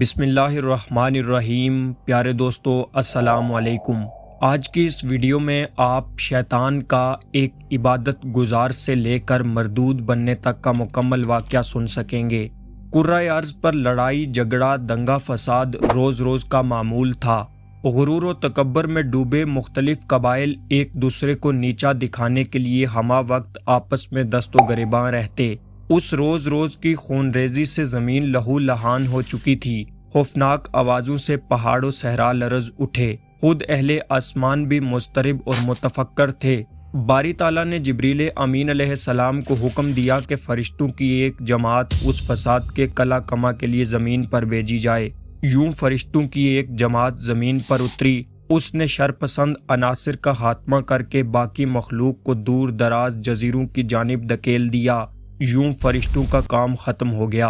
بسم اللہ الرحمن الرحیم۔ پیارے دوستو السلام علیکم۔ آج کی اس ویڈیو میں آپ شیطان کا ایک عبادت گزار سے لے کر مردود بننے تک کا مکمل واقعہ سن سکیں گے۔ کرۂ ارض پر لڑائی جھگڑا دنگا فساد روز روز کا معمول تھا۔ غرور و تکبر میں ڈوبے مختلف قبائل ایک دوسرے کو نیچا دکھانے کے لیے ہمہ وقت آپس میں دست و گریباں رہتے۔ اس روز روز کی خون ریزی سے زمین لہو لہان ہو چکی تھی۔ خوفناک آوازوں سے پہاڑ و صحرا لرز اٹھے۔ خود اہل آسمان بھی مضطرب اور متفکر تھے۔ باری تعالیٰ نے جبریل امین علیہ السلام کو حکم دیا کہ فرشتوں کی ایک جماعت اس فساد کے کلا کما کے لیے زمین پر بھیجی جائے۔ یوں فرشتوں کی ایک جماعت زمین پر اتری۔ اس نے شرپسند عناصر کا خاتمہ کر کے باقی مخلوق کو دور دراز جزیروں کی جانب دھکیل دیا۔ یوں فرشتوں کا کام ختم ہو گیا۔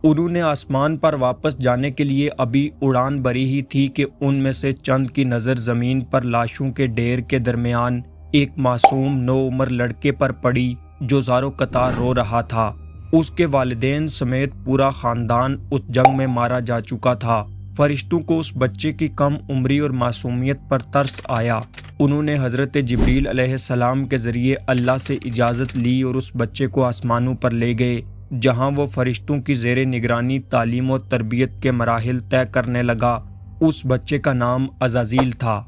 انہوں نے آسمان پر واپس جانے کے لیے ابھی اڑان بھری ہی تھی کہ ان میں سے چند کی نظر زمین پر لاشوں کے ڈھیر کے درمیان ایک معصوم نوعمر لڑکے پر پڑی جو زارو قطار رو رہا تھا۔ اس کے والدین سمیت پورا خاندان اس جنگ میں مارا جا چکا تھا۔ فرشتوں کو اس بچے کی کم عمری اور معصومیت پر ترس آیا۔ انہوں نے حضرت جبریل علیہ السلام کے ذریعے اللہ سے اجازت لی اور اس بچے کو آسمانوں پر لے گئے، جہاں وہ فرشتوں کی زیر نگرانی تعلیم و تربیت کے مراحل طے کرنے لگا۔ اس بچے کا نام عزازیل تھا۔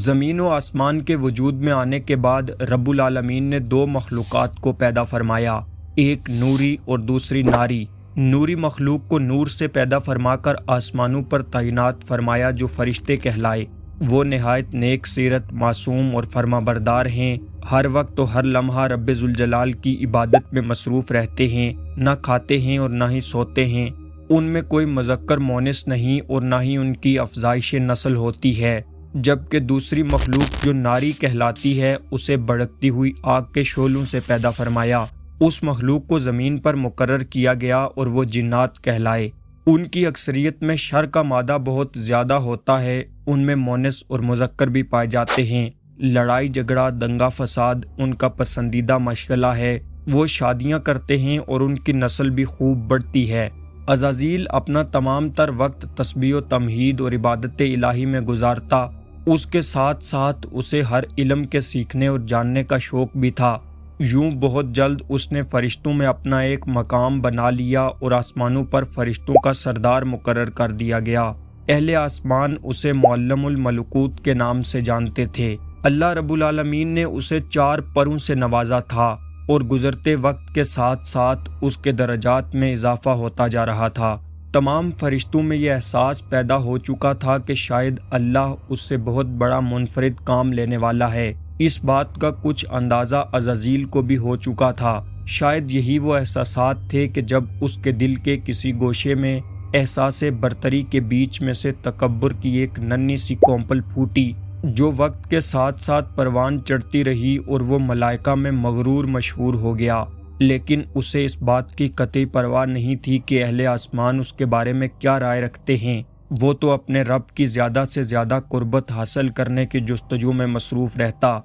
زمین و آسمان کے وجود میں آنے کے بعد رب العالمین نے دو مخلوقات کو پیدا فرمایا، ایک نوری اور دوسری ناری۔ نوری مخلوق کو نور سے پیدا فرما کر آسمانوں پر تعینات فرمایا جو فرشتے کہلائے۔ وہ نہایت نیک سیرت، معصوم اور فرما بردار ہیں۔ ہر وقت و ہر لمحہ رب ذوالجلال کی عبادت میں مصروف رہتے ہیں، نہ کھاتے ہیں اور نہ ہی سوتے ہیں۔ ان میں کوئی مذکر مونس نہیں اور نہ ہی ان کی افزائش نسل ہوتی ہے، جبکہ دوسری مخلوق جو ناری کہلاتی ہے اسے بھڑکتی ہوئی آگ کے شعلوں سے پیدا فرمایا۔ اس مخلوق کو زمین پر مقرر کیا گیا اور وہ جنات کہلائے۔ ان کی اکثریت میں شر کا مادہ بہت زیادہ ہوتا ہے، ان میں مونس اور مذکر بھی پائے جاتے ہیں۔ لڑائی جھگڑا دنگا فساد ان کا پسندیدہ مشغلہ ہے۔ وہ شادیاں کرتے ہیں اور ان کی نسل بھی خوب بڑھتی ہے۔ عزازیل اپنا تمام تر وقت تسبیح و تمہید اور عبادت الہی میں گزارتا۔ اس کے ساتھ ساتھ اسے ہر علم کے سیکھنے اور جاننے کا شوق بھی تھا۔ یوں بہت جلد اس نے فرشتوں میں اپنا ایک مقام بنا لیا اور آسمانوں پر فرشتوں کا سردار مقرر کر دیا گیا۔ اہل آسمان اسے معلم الملکوت کے نام سے جانتے تھے۔ اللہ رب العالمین نے اسے 4 پروں سے نوازا تھا اور گزرتے وقت کے ساتھ ساتھ اس کے درجات میں اضافہ ہوتا جا رہا تھا۔ تمام فرشتوں میں یہ احساس پیدا ہو چکا تھا کہ شاید اللہ اس سے بہت بڑا منفرد کام لینے والا ہے۔ اس بات کا کچھ اندازہ عزازیل کو بھی ہو چکا تھا۔ شاید یہی وہ احساسات تھے کہ جب اس کے دل کے کسی گوشے میں احساس برتری کے بیچ میں سے تکبر کی ایک ننھی سی کونپل پھوٹی، جو وقت کے ساتھ ساتھ پروان چڑھتی رہی اور وہ ملائکہ میں مغرور مشہور ہو گیا۔ لیکن اسے اس بات کی قطعی پرواہ نہیں تھی کہ اہل آسمان اس کے بارے میں کیا رائے رکھتے ہیں۔ وہ تو اپنے رب کی زیادہ سے زیادہ قربت حاصل کرنے کی جستجو میں مصروف رہتا۔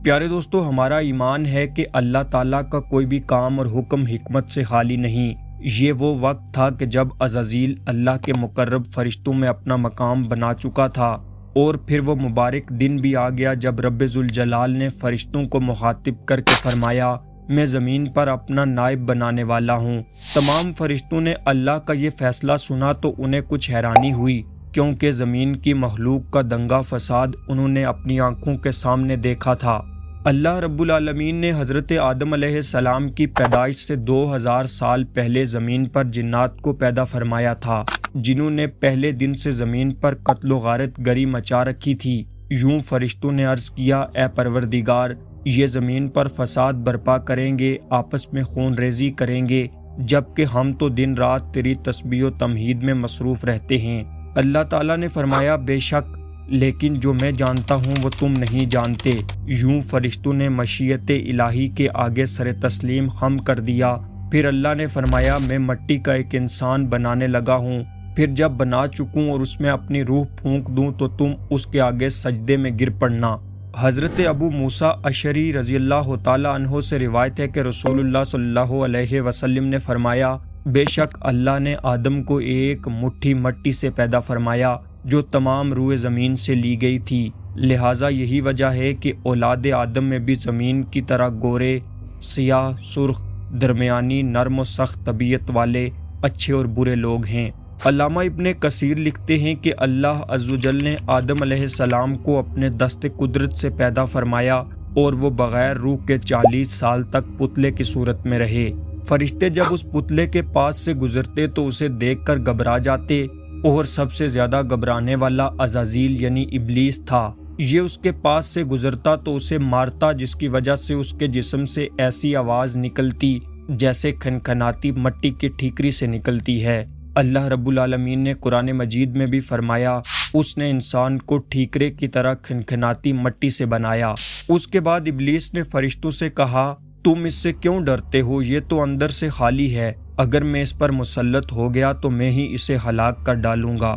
پیارے دوستو، ہمارا ایمان ہے کہ اللہ تعالیٰ کا کوئی بھی کام اور حکم حکمت سے خالی نہیں۔ یہ وہ وقت تھا کہ جب عزازیل اللہ کے مقرب فرشتوں میں اپنا مقام بنا چکا تھا، اور پھر وہ مبارک دن بھی آ گیا جب رب ذوالجلال نے فرشتوں کو مخاطب کر کے فرمایا، میں زمین پر اپنا نائب بنانے والا ہوں۔ تمام فرشتوں نے اللہ کا یہ فیصلہ سنا تو انہیں کچھ حیرانی ہوئی، کیونکہ زمین کی مخلوق کا دنگا فساد انہوں نے اپنی آنکھوں کے سامنے دیکھا تھا۔ اللہ رب العالمین نے حضرت آدم علیہ السلام کی پیدائش سے 2000 سال پہلے زمین پر جنات کو پیدا فرمایا تھا، جنہوں نے پہلے دن سے زمین پر قتل و غارت گری مچا رکھی تھی۔ یوں فرشتوں نے عرض کیا، اے پروردگار، یہ زمین پر فساد برپا کریں گے، آپس میں خون ریزی کریں گے، جبکہ ہم تو دن رات تیری تسبیح و تمہید میں مصروف رہتے ہیں۔ اللہ تعالیٰ نے فرمایا، بے شک لیکن جو میں جانتا ہوں وہ تم نہیں جانتے۔ یوں فرشتوں نے مشیت الہی کے آگے سر تسلیم خم کر دیا۔ پھر اللہ نے فرمایا میں مٹی کا ایک انسان بنانے لگا ہوں، پھر جب بنا چکوں اور اس میں اپنی روح پھونک دوں تو تم اس کے آگے سجدے میں گر پڑنا۔ حضرت ابو موسیٰ اشعری رضی اللہ تعالیٰ عنہ سے روایت ہے کہ رسول اللہ صلی اللہ علیہ وسلم نے فرمایا بے شک اللہ نے آدم کو ایک مٹھی مٹی سے پیدا فرمایا جو تمام روئے زمین سے لی گئی تھی، لہٰذا یہی وجہ ہے کہ اولاد آدم میں بھی زمین کی طرح گورے، سیاہ، سرخ، درمیانی، نرم و سخت طبیعت والے، اچھے اور برے لوگ ہیں۔ علامہ ابن کثیر لکھتے ہیں کہ اللہ عز و جل نے آدم علیہ السلام کو اپنے دست قدرت سے پیدا فرمایا اور وہ بغیر روح کے 40 سال تک پتلے کی صورت میں رہے۔ فرشتے جب اس پتلے کے پاس سے گزرتے تو اسے دیکھ کر گھبرا جاتے، اور سب سے زیادہ گھبرانے والا عزازیل یعنی ابلیس تھا۔ یہ اس کے پاس سے گزرتا تو اسے مارتا، جس کی وجہ سے اس کے جسم سے ایسی آواز نکلتی جیسے کھنکھناتی مٹی کی ٹھیکری سے نکلتی ہے۔ اللہ رب العالمین نے قرآن مجید میں بھی فرمایا اس نے انسان کو ٹھیکرے کی طرح کھنکھناتی مٹی سے بنایا۔ اس کے بعد ابلیس نے فرشتوں سے کہا تم اس سے کیوں ڈرتے ہو؟ یہ تو اندر سے خالی ہے، اگر میں اس پر مسلط ہو گیا تو میں ہی اسے ہلاک کر ڈالوں گا۔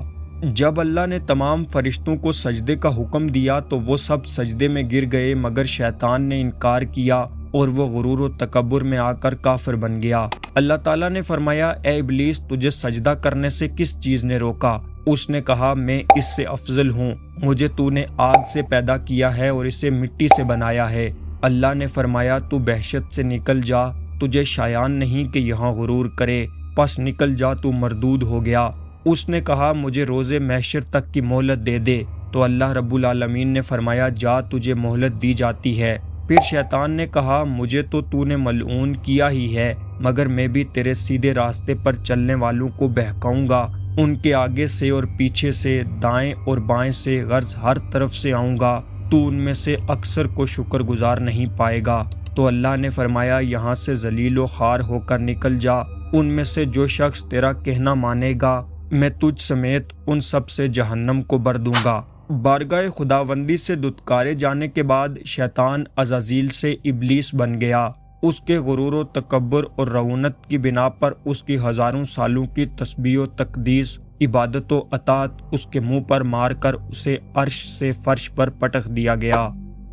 جب اللہ نے تمام فرشتوں کو سجدے کا حکم دیا تو وہ سب سجدے میں گر گئے، مگر شیطان نے انکار کیا اور وہ غرور و تکبر میں آ کر کافر بن گیا۔ اللہ تعالیٰ نے فرمایا اے ابلیس تجھے سجدہ کرنے سے کس چیز نے روکا؟ اس نے کہا میں اس سے افضل ہوں، مجھے تو نے آگ سے پیدا کیا ہے اور اسے مٹی سے بنایا ہے۔ اللہ نے فرمایا تو بحشت سے نکل جا، تجھے شایان نہیں کہ یہاں غرور کرے، پس نکل جا تو مردود ہو گیا۔ اس نے کہا مجھے روز محشر تک کی مہلت دے دے، تو اللہ رب العالمین نے فرمایا جا تجھے مہلت دی جاتی ہے۔ پھر شیطان نے کہا مجھے تو نے ملعون کیا ہی ہے، مگر میں بھی تیرے سیدھے راستے پر چلنے والوں کو بہکاؤں گا، ان کے آگے سے اور پیچھے سے، دائیں اور بائیں سے، غرض ہر طرف سے آؤں گا، تو ان میں سے اکثر کو شکر گزار نہیں پائے گا۔ تو اللہ نے فرمایا یہاں سے ذلیل و خوار ہو کر نکل جا، ان میں سے جو شخص تیرا کہنا مانے گا میں تجھ سمیت ان سب سے جہنم کو بھر دوں گا۔ بارگاہ خداوندی سے دھتکارے جانے کے بعد شیطان عزازیل سے ابلیس بن گیا۔ اس کے غرور و تکبر اور رعونت کی بنا پر اس کی ہزاروں سالوں کی تسبیح و تقدیس، عبادت و اطاعت اس کے منہ پر مار کر اسے عرش سے فرش پر پٹک دیا گیا۔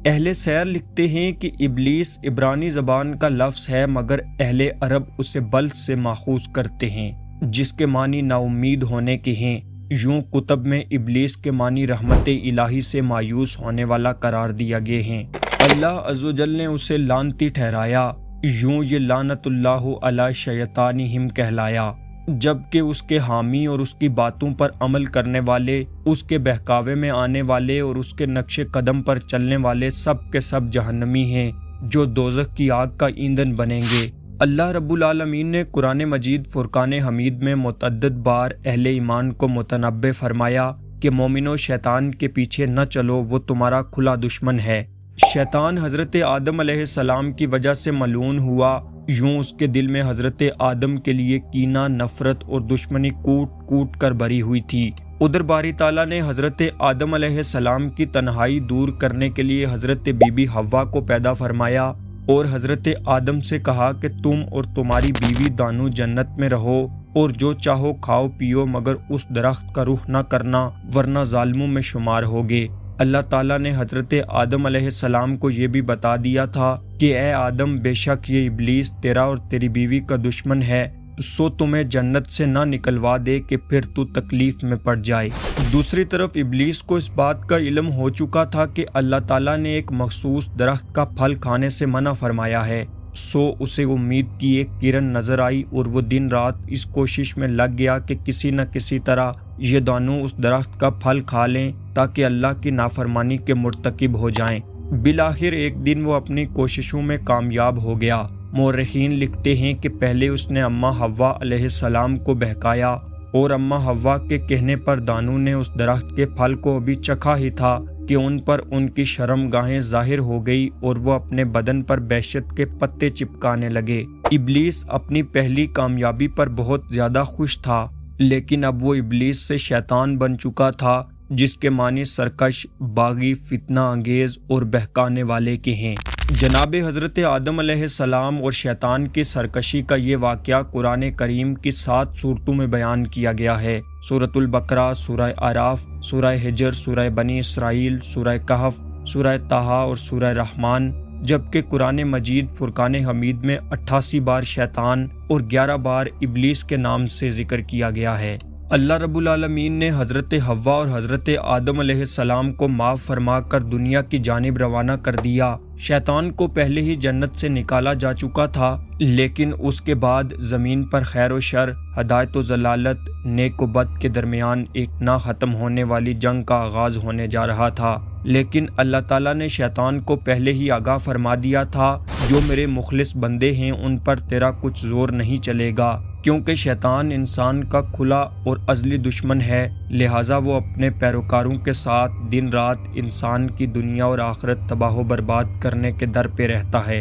اہل سیر لکھتے ہیں کہ ابلیس عبرانی زبان کا لفظ ہے، مگر اہل عرب اسے بلد سے ماخوذ کرتے ہیں، جس کے معنی نا امید ہونے کے ہیں۔ یوں کتب میں ابلیس کے معنی رحمت الہی سے مایوس ہونے والا قرار دیا گئے ہیں۔ اللہ عز و جل نے اسے لعنتی ٹھہرایا، یوں یہ لعنت اللہ علی شیطانہم کہلایا، جبکہ اس کے حامی اور اس کی باتوں پر عمل کرنے والے، اس کے بہکاوے میں آنے والے اور اس کے نقش قدم پر چلنے والے سب کے سب جہنمی ہیں، جو دوزخ کی آگ کا ایندھن بنیں گے۔ اللہ رب العالمین نے قرآن مجید فرقان حمید میں متعدد بار اہل ایمان کو متنبہ فرمایا کہ مومنو شیطان کے پیچھے نہ چلو، وہ تمہارا کھلا دشمن ہے۔ شیطان حضرت آدم علیہ السلام کی وجہ سے ملعون ہوا، یوں اس کے دل میں حضرت آدم کے لیے کینہ، نفرت اور دشمنی کوٹ کوٹ کر بھری ہوئی تھی۔ ادھر باری تعالیٰ نے حضرت آدم علیہ السلام کی تنہائی دور کرنے کے لیے حضرت بی بی حوا کو پیدا فرمایا اور حضرت آدم سے کہا کہ تم اور تمہاری بیوی دونوں جنت میں رہو اور جو چاہو کھاؤ پیو، مگر اس درخت کا رخ نہ کرنا ورنہ ظالموں میں شمار ہوگے۔ اللہ تعالیٰ نے حضرت آدم علیہ السلام کو یہ بھی بتا دیا تھا کہ اے آدم بے شک یہ ابلیس تیرا اور تیری بیوی کا دشمن ہے، سو تمہیں جنت سے نہ نکلوا دے کہ پھر تو تکلیف میں پڑ جائے۔ دوسری طرف ابلیس کو اس بات کا علم ہو چکا تھا کہ اللہ تعالیٰ نے ایک مخصوص درخت کا پھل کھانے سے منع فرمایا ہے، سو اسے امید کی ایک کرن نظر آئی اور وہ دن رات اس کوشش میں لگ گیا کہ کسی نہ کسی طرح یہ دونوں اس درخت کا پھل کھا لیں تاکہ اللہ کی نافرمانی کے مرتکب ہو جائیں۔ بالآخر ایک دن وہ اپنی کوششوں میں کامیاب ہو گیا۔ مورخین لکھتے ہیں کہ پہلے اس نے اماں حوا علیہ السلام کو بہکایا اور اماں حوا کے کہنے پر دانوں نے اس درخت کے پھل کو ابھی چکھا ہی تھا کہ ان پر ان کی شرم گاہیں ظاہر ہو گئی اور وہ اپنے بدن پر بہشت کے پتے چپکانے لگے۔ ابلیس اپنی پہلی کامیابی پر بہت زیادہ خوش تھا، لیکن اب وہ ابلیس سے شیطان بن چکا تھا، جس کے معنی سرکش، باغی، فتنہ انگیز اور بہکانے والے کے ہیں۔ جناب حضرت آدم علیہ السلام اور شیطان کی سرکشی کا یہ واقعہ قرآن کریم کی 7 سورتوں میں بیان کیا گیا ہے۔ سورۃ البقرہ، سورہ اعراف، سورہ حجر، سورہ بنی اسرائیل، سورہ کہف، سورہ طٰہٰ اور سورہ رحمان، جبکہ قرآن مجید فرقان حمید میں 88 بار شیطان اور 11 بار ابلیس کے نام سے ذکر کیا گیا ہے۔ اللہ رب العالمین نے حضرت حوا اور حضرت آدم علیہ السلام کو معاف فرما کر دنیا کی جانب روانہ کر دیا۔ شیطان کو پہلے ہی جنت سے نکالا جا چکا تھا، لیکن اس کے بعد زمین پر خیر و شر، ہدایت و ضلالت، نیک و بد کے درمیان ایک نہ ختم ہونے والی جنگ کا آغاز ہونے جا رہا تھا۔ لیکن اللہ تعالیٰ نے شیطان کو پہلے ہی آگاہ فرما دیا تھا، جو میرے مخلص بندے ہیں ان پر تیرا کچھ زور نہیں چلے گا، کیونکہ شیطان انسان کا کھلا اور ازلی دشمن ہے، لہٰذا وہ اپنے پیروکاروں کے ساتھ دن رات انسان کی دنیا اور آخرت تباہ و برباد کرنے کے در پہ رہتا ہے۔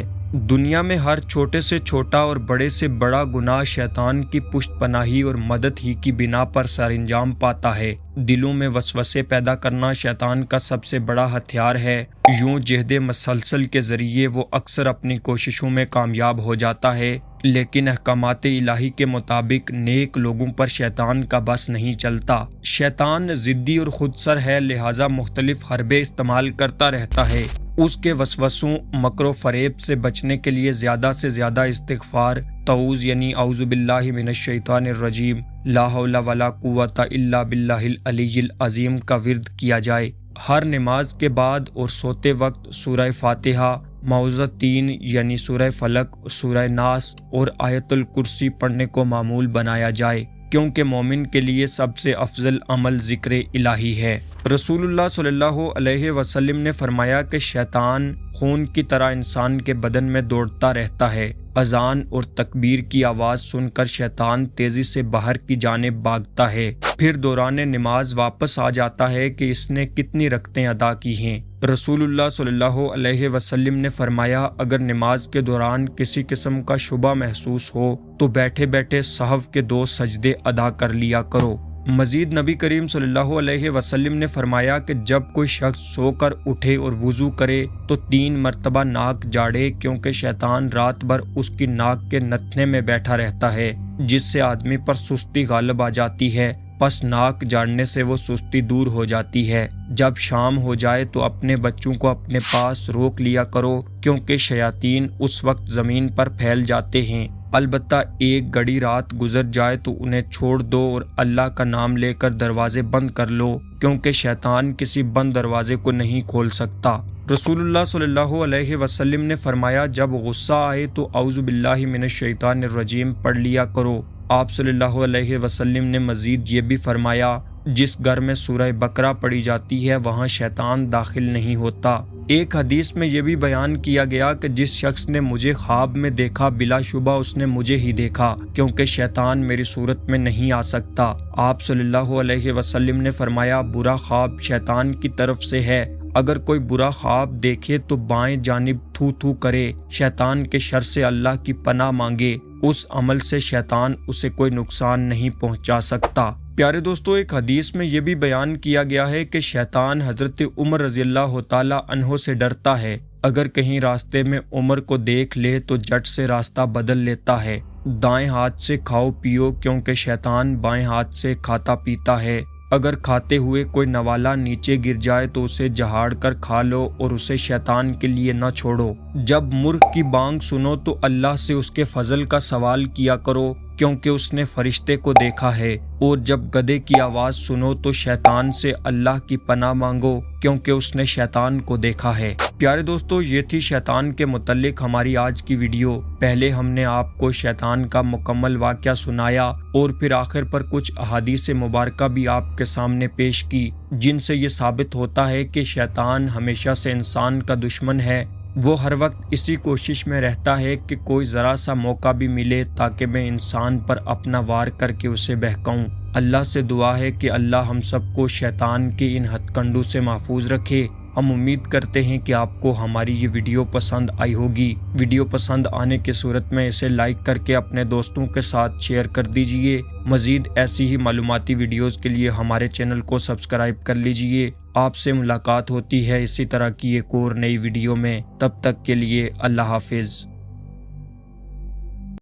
دنیا میں ہر چھوٹے سے چھوٹا اور بڑے سے بڑا گناہ شیطان کی پشت پناہی اور مدد ہی کی بنا پر سر انجام پاتا ہے۔ دلوں میں وسوسے پیدا کرنا شیطان کا سب سے بڑا ہتھیار ہے۔ یوں جہد مسلسل کے ذریعے وہ اکثر اپنی کوششوں میں کامیاب ہو جاتا ہے، لیکن احکامات الہی کے مطابق نیک لوگوں پر شیطان کا بس نہیں چلتا۔ شیطان ضدی اور خود سر ہے، لہٰذا مختلف حربے استعمال کرتا رہتا ہے۔ اس کے وسوسوں، مکر و فریب سے بچنے کے لیے زیادہ سے زیادہ استغفار، تعوذ یعنی اعوذ باللہ من الشیطان الرجیم، لا حول ولا قوۃ الا باللہ العلی العظیم کا ورد کیا جائے۔ ہر نماز کے بعد اور سوتے وقت سورہ فاتحہ، معوذتین یعنی سورہ فلق، سورہ ناس اور آیت الکرسی پڑھنے کو معمول بنایا جائے، کیونکہ مومن کے لیے سب سے افضل عمل ذکر الہی ہے۔ رسول اللہ صلی اللہ علیہ وسلم نے فرمایا کہ شیطان خون کی طرح انسان کے بدن میں دوڑتا رہتا ہے۔ اذان اور تکبیر کی آواز سن کر شیطان تیزی سے باہر کی جانب بھاگتا ہے، پھر دوران نماز واپس آ جاتا ہے کہ اس نے کتنی رکعتیں ادا کی ہیں۔ رسول اللہ صلی اللہ علیہ وسلم نے فرمایا، اگر نماز کے دوران کسی قسم کا شبہ محسوس ہو تو بیٹھے بیٹھے سہو کے 2 سجدے ادا کر لیا کرو۔ مزید نبی کریم صلی اللہ علیہ وسلم نے فرمایا کہ جب کوئی شخص سو کر اٹھے اور وضو کرے تو 3 مرتبہ ناک جاڑے، کیونکہ شیطان رات بھر اس کی ناک کے نتنے میں بیٹھا رہتا ہے، جس سے آدمی پر سستی غالب آ جاتی ہے، پس ناک جاڑنے سے وہ سستی دور ہو جاتی ہے۔ جب شام ہو جائے تو اپنے بچوں کو اپنے پاس روک لیا کرو، کیونکہ شیاطین اس وقت زمین پر پھیل جاتے ہیں۔ البتہ ایک گھڑی رات گزر جائے تو انہیں چھوڑ دو اور اللہ کا نام لے کر دروازے بند کر لو، کیونکہ شیطان کسی بند دروازے کو نہیں کھول سکتا۔ رسول اللہ صلی اللہ علیہ وسلم نے فرمایا، جب غصہ آئے تو اعوذ باللہ من الشیطان الرجیم پڑھ لیا کرو۔ آپ صلی اللہ علیہ وسلم نے مزید یہ بھی فرمایا، جس گھر میں سورہ بقرہ پڑھی جاتی ہے وہاں شیطان داخل نہیں ہوتا۔ ایک حدیث میں یہ بھی بیان کیا گیا کہ جس شخص نے مجھے خواب میں دیکھا بلا شبہ اس نے مجھے ہی دیکھا، کیونکہ شیطان میری صورت میں نہیں آ سکتا۔ آپ صلی اللہ علیہ وسلم نے فرمایا، برا خواب شیطان کی طرف سے ہے۔ اگر کوئی برا خواب دیکھے تو بائیں جانب تھو تھو کرے، شیطان کے شر سے اللہ کی پناہ مانگے، اس عمل سے شیطان اسے کوئی نقصان نہیں پہنچا سکتا۔ پیارے دوستو، ایک حدیث میں یہ بھی بیان کیا گیا ہے کہ شیطان حضرت عمر رضی اللہ تعالی عنہ سے ڈرتا ہے۔ اگر کہیں راستے میں عمر کو دیکھ لے تو جٹ سے راستہ بدل لیتا ہے۔ دائیں ہاتھ سے کھاؤ پیو، کیونکہ شیطان بائیں ہاتھ سے کھاتا پیتا ہے۔ اگر کھاتے ہوئے کوئی نوالا نیچے گر جائے تو اسے جہاڑ کر کھا لو اور اسے شیطان کے لیے نہ چھوڑو۔ جب مرغ کی بانگ سنو تو اللہ سے اس کے فضل کا سوال کیا کرو، کیونکہ اس نے فرشتے کو دیکھا ہے، اور جب گدھے کی آواز سنو تو شیطان سے اللہ کی پناہ مانگو، کیونکہ اس نے شیطان کو دیکھا ہے۔ پیارے دوستو، یہ تھی شیطان کے متعلق ہماری آج کی ویڈیو۔ پہلے ہم نے آپ کو شیطان کا مکمل واقعہ سنایا اور پھر آخر پر کچھ احادیث مبارکہ بھی آپ کے سامنے پیش کی، جن سے یہ ثابت ہوتا ہے کہ شیطان ہمیشہ سے انسان کا دشمن ہے۔ وہ ہر وقت اسی کوشش میں رہتا ہے کہ کوئی ذرا سا موقع بھی ملے تاکہ میں انسان پر اپنا وار کر کے اسے بہکاؤں۔ اللہ سے دعا ہے کہ اللہ ہم سب کو شیطان کے ان ہتھ کنڈوں سے محفوظ رکھے۔ ہم امید کرتے ہیں کہ آپ کو ہماری یہ ویڈیو پسند آئی ہوگی۔ ویڈیو پسند آنے کی صورت میں اسے لائک کر کے اپنے دوستوں کے ساتھ شیئر کر دیجئے۔ مزید ایسی ہی معلوماتی ویڈیوز کے لیے ہمارے چینل کو سبسکرائب کر لیجئے۔ آپ سے ملاقات ہوتی ہے اسی طرح کی ایک اور نئی ویڈیو میں، تب تک کے لیے اللہ حافظ۔